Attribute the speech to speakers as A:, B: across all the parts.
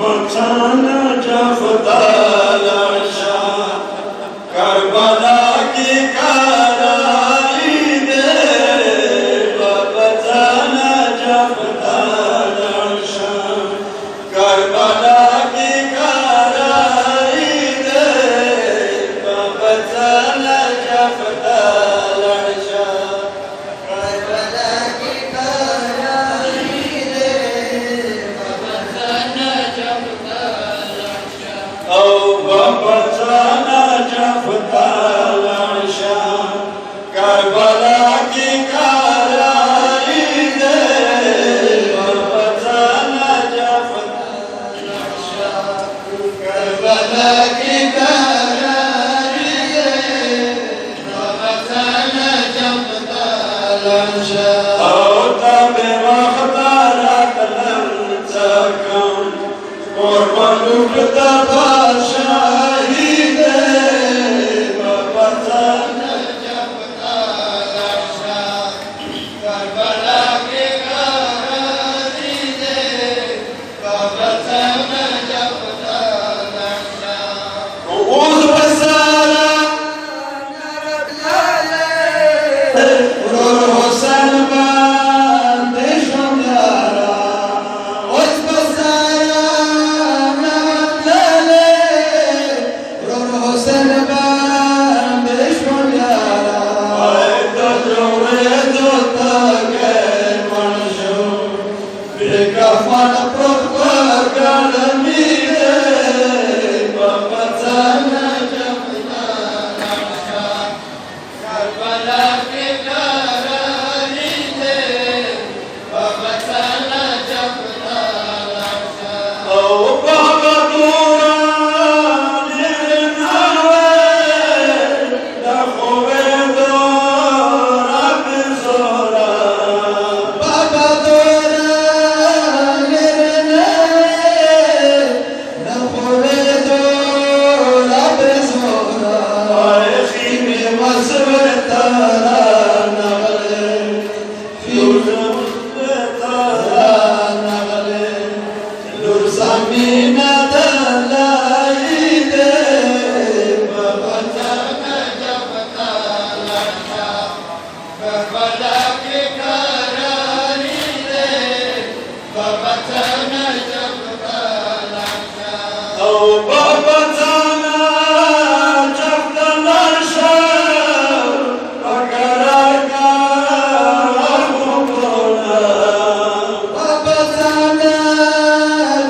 A: बचाना जफता लाशा करबला की कराई दे बचाना जफता लाशा करबला की कराई दे बचाना जफता लाशा करबला की कराई दे बचाना जफता लाशा ओ बचाना जफता लाशा करबला की कराई दे बचाना जफता लाशा करबला की कराई दे बचाना जफता लाशा ओ तबे वख्तारत लंतकम قربان لوٹتا بادشاہی دے بچانا جفتا لاشا کربلا کی कराई दे بچانا جفتا لاشا اوز بسارا نرد لالے رور حسن باندے شمارا اوز بسارا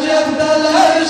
A: Jab dalal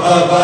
B: Baba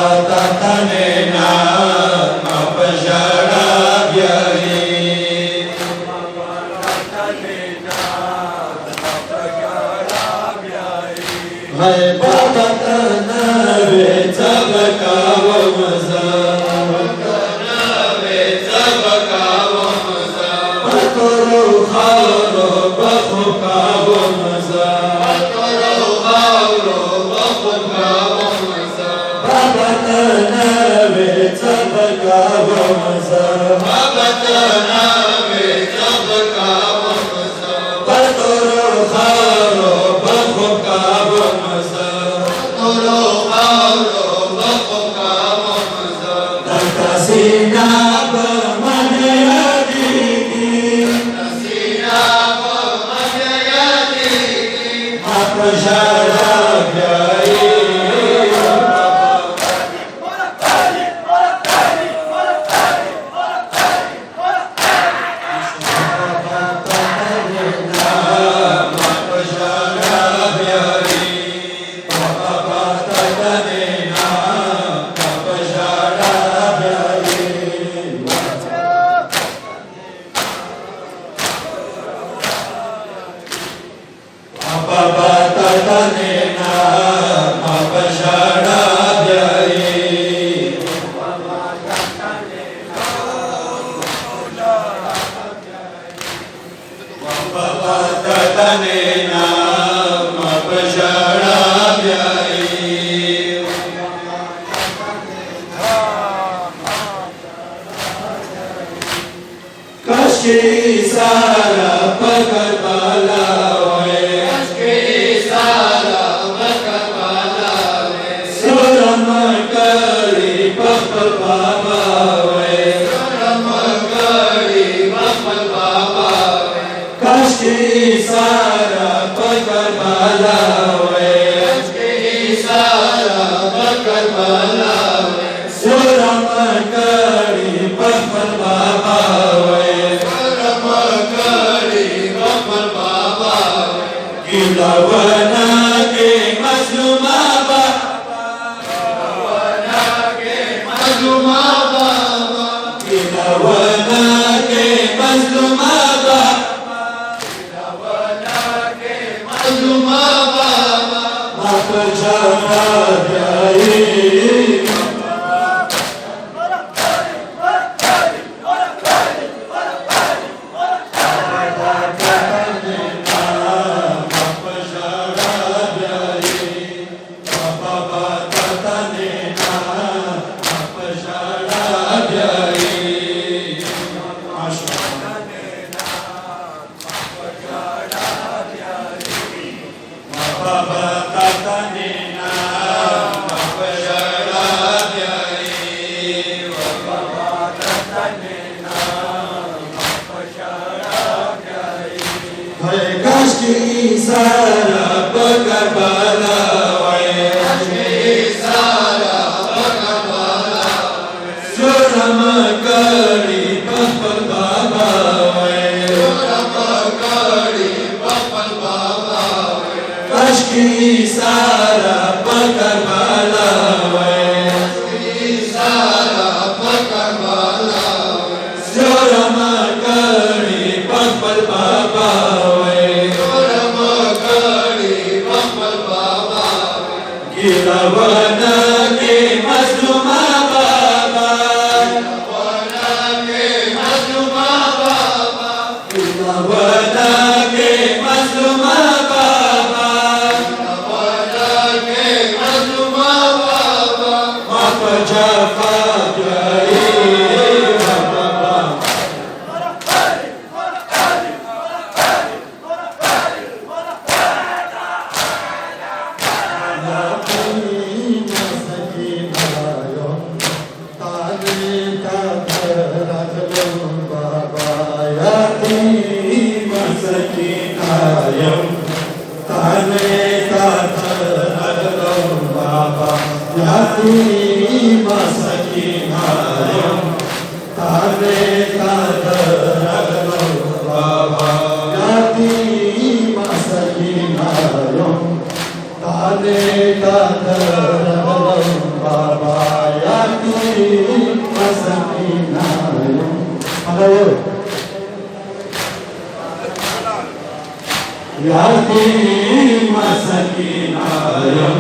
A: यातीम सकीनायम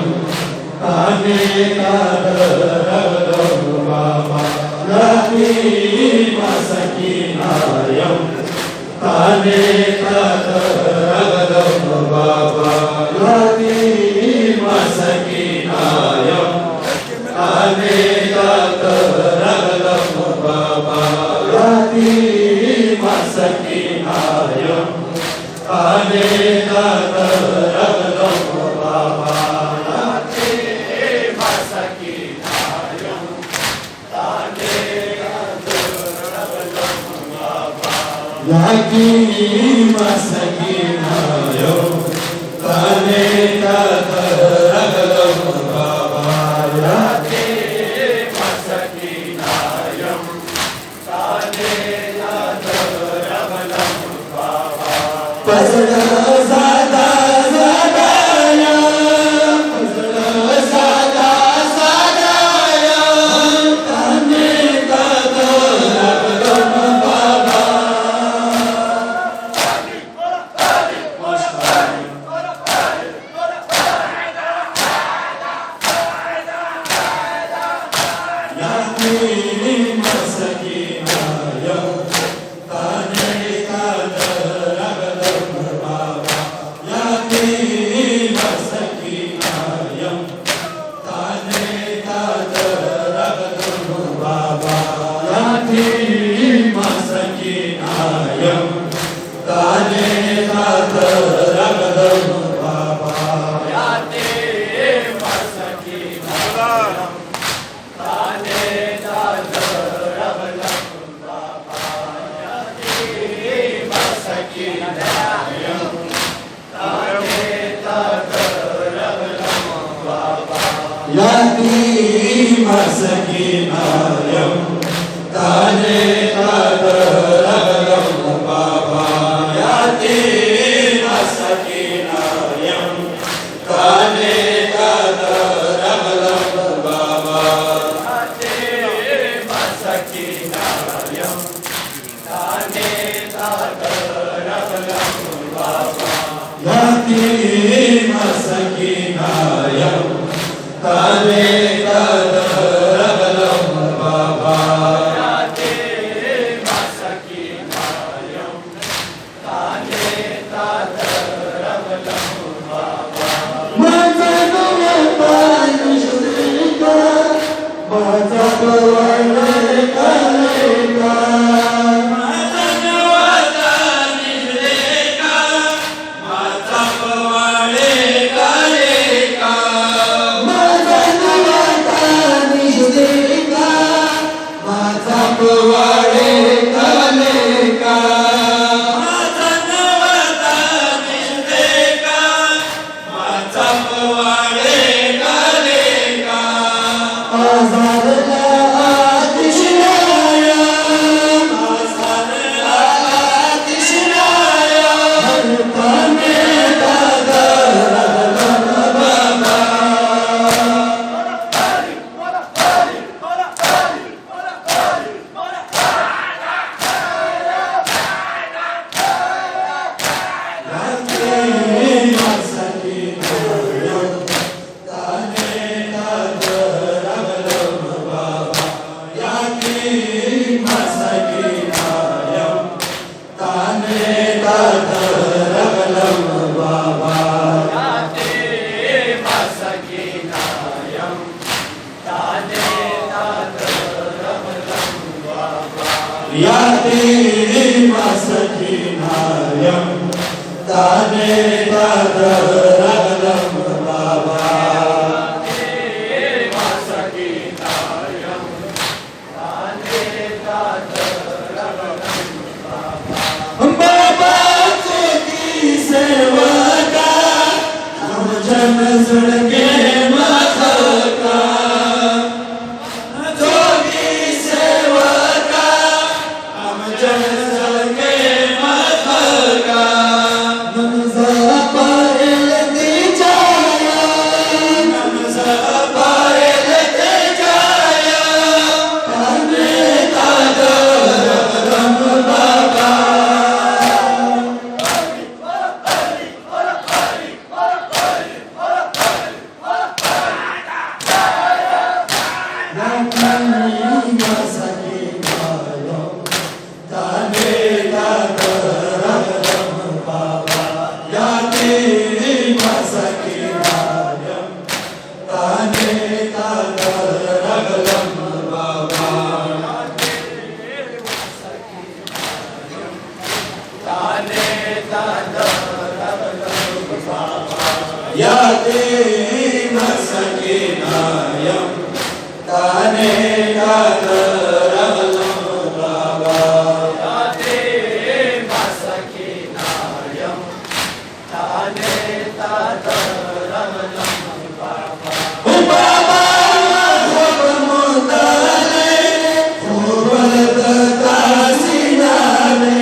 A: ताने कादरगम बाबा यातीम सकीनायम ताने कादरगम बाबा यातीम सकीनायम ताने कादरगम बाबा यातीम सकीनायम ताने कादरगम बाबा यातीम सकीनायम ताने कादरगम बाबा यातीम सकीनायम ताने कादरगम बाबा यातीम सकीनायम ताने कादरगम बाबा पसड़ा ज़ादा ज़ादाया पसड़ा ज़ादा ज़ादाया ताने कादरगम बाबा यातीम सकीनायम ताने कादरगम बाबा यातीम सकीनायम ताने कादरगम बाबा यातीम सकीनायम ताने कादरगम बाबा यातीम सकीनायम ताने कादरगम बाबा यातीम सकीनायम ताने कादरगम बाबा यातीम सकीनायम ताने कादरगम बाबा यातीम सकीनायम ताने कादरगम बाबा यातीम सकीनायम ताने कादरगम बाबा यातीम सकीनायम ताने कादरगम बाबा यातीम सकीनायम ताने कादरगम बाबा मजन वतन शुरिका माझा पवाडे कलेका मजन वतन शुरिका माझा पवाडे कलेका मजन वतन शुरिका माझा पवाडे कलेका मजन वतन शुरिका माझा पवाडे कलेका आजारला आतिशनाया आजारला आतिशनाया ताने कादरगम बाबा यातीम सकीनायम ताने कादरगम बाबा यातीम सकीनायम ताने कादरगम बाबा यातीम सकीनायम ताने कादरगम बाबा यातीम सकीनायम ताने कादरगम बाबा यातीम सकीनायम ताने कादरगम बाबा की सेवा का हम जन जुड़ के माथा का जोगी सेवा का हम जन जुड़ के माथा का नमज़ा पायल दी जाया नमज़ा पायल दी जाया ताने कादरगम बाबा Yatim sakinayam tane tadaram baba. Yatim sakinayam tane tadaram baba. Baba mudale khubad kasinane.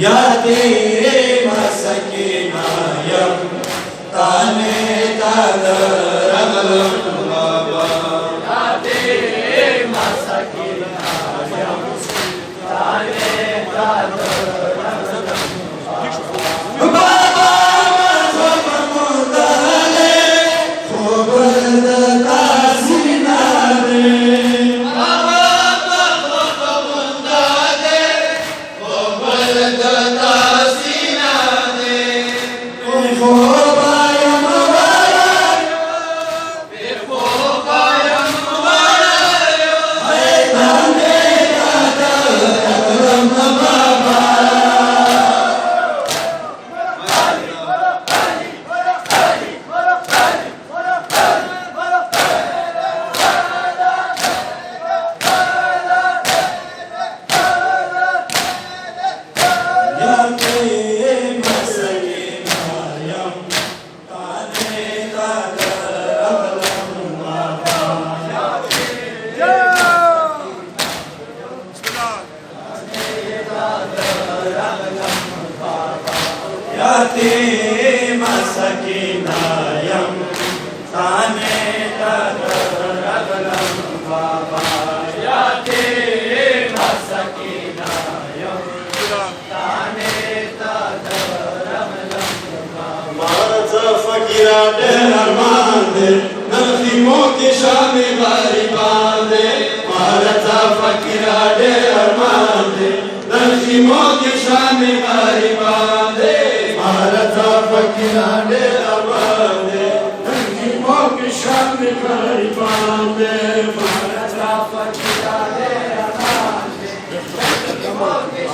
A: Yatim sakinayam tane tadaram baba. Yatim sakinayam tane tadaram baba. Baba mudale khubad kasinane. Yatim sakinayam tane tadaram baba. Yatim sakinayam tane tadaram baba. Marza fakira de armande nazimo ki shami garibande. Marza fakira de armande nazimo ki shami garibande. Marata fakira de armande, nazimo ki shami garibande. Marata fakira de armande, nazimo ki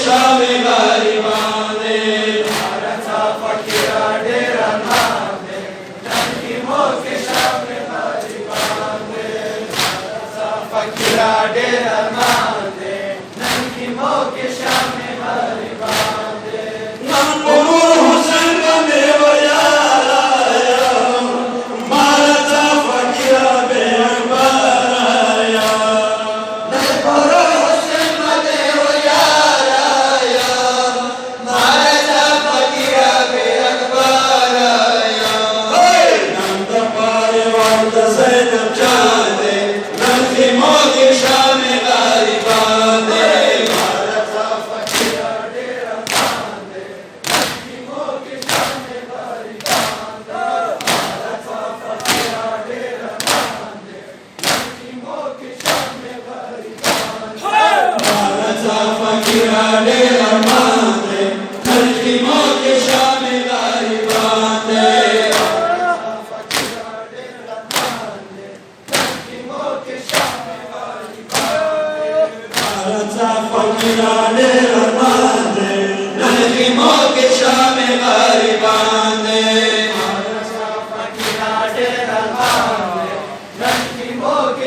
A: shami garibande. Fakira de armande, nazimo ki shami garibande. Marata fakira de armande, nazimo ki shami garibande.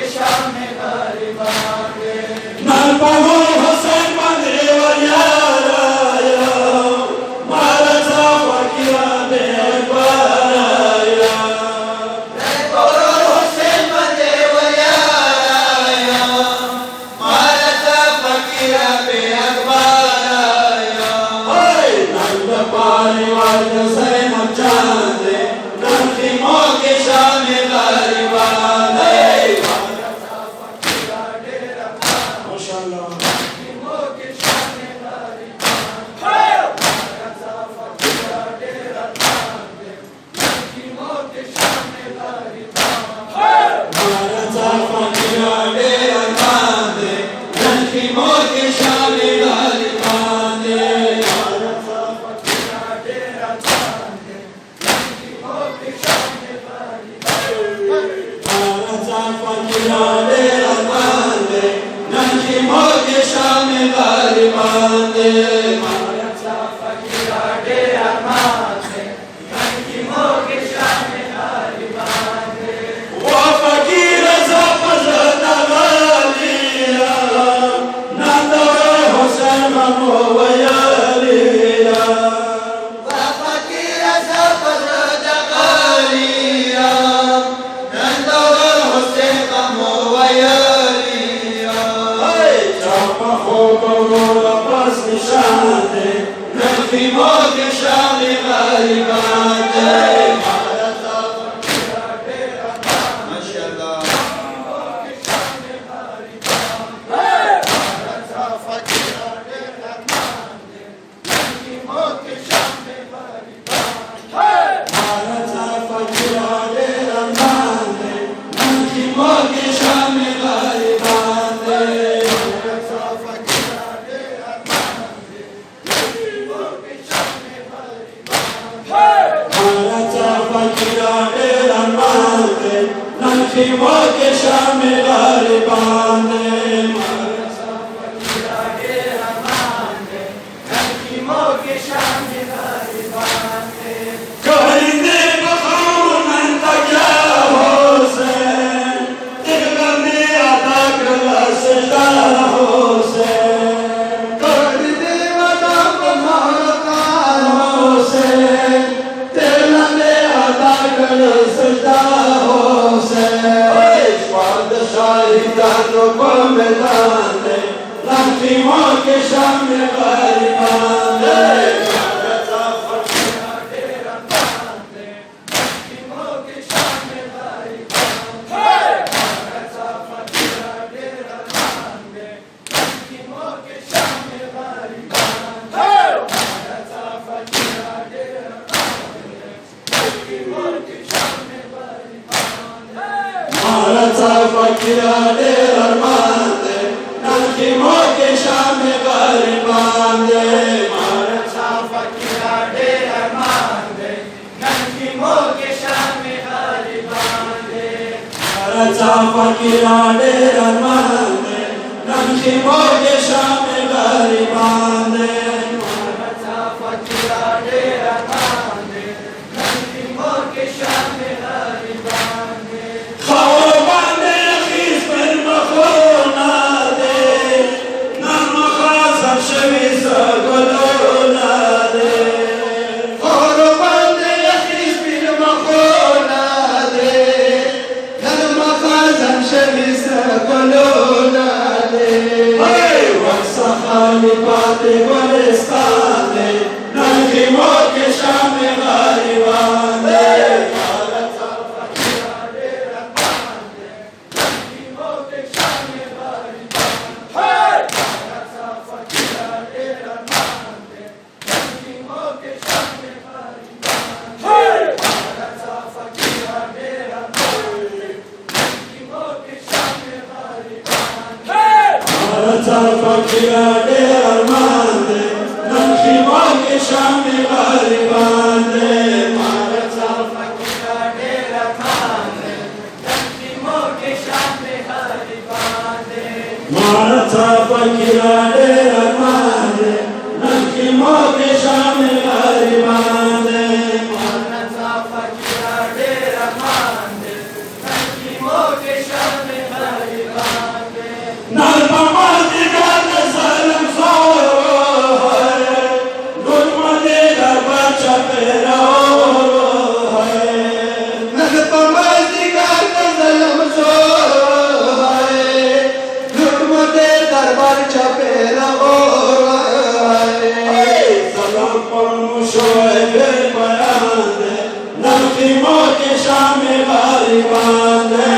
A: Shame فقیران ارمانده ننکی موگ شام غریبانده مارتا فقیران ارمانده ننکی موگ شام غریبانده و فقیر زفز دغالیا ندار حسین ممو و یالیا و فقیر زفز دغالیا ندار حسین ممو و یالیا چاپ خوب و پس نشانده ننکی موگ شام غریبانده ننکی موگ شام غریبانده کارنده بخون انتگه حسین دلگنده عطا کلا سجده حسین کارنده ودا بمارکان حسین دلگنده عطا کلا سجده شاهدانو په میدان دی ننکی موگ شام غریبانده مارتا فقیران ارمانده ننکی موگ شام غریبانده مارتا فقیران ارمانده ننکی موگ شام غریبانده مارتا فقیران ارمانده ننکی موگ شام مارتا فقیران ارمانده ننکی موگ شام غریبانده مارتا فقیران ارمانده ننکی موگ شام غریبانده مارتا فقیران ارمانده ننکی موگ شام غریبانده مارتا فقیران ارمانده ننکی موگ شام غریبانده خوابانده خیز بر مخوناده نرمخازم شویز گلوناده خوابانده خیز بر مخوناده نرمخازم شویز گلوناده وقت خالی پات گلستانده ننکی موگ شام غریبانده مارتا فقیران ارمانده ننکی موگ شام غریبانده مارتا فقیران ارمانده ننکی موگ شام غریبانده مارتا فقیران ارمانده ننکی موگ شام غریبانده مارتا فقیران ارمانده ننکی موگ شام غریبانده نرمامردگان ظلم زور نرمده در بچه پیرور نرمامردگان ظلم زور نرمده در بچه پیرور سلام پرموشوه بیانده ننکی موگ شام غریبانده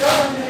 A: शान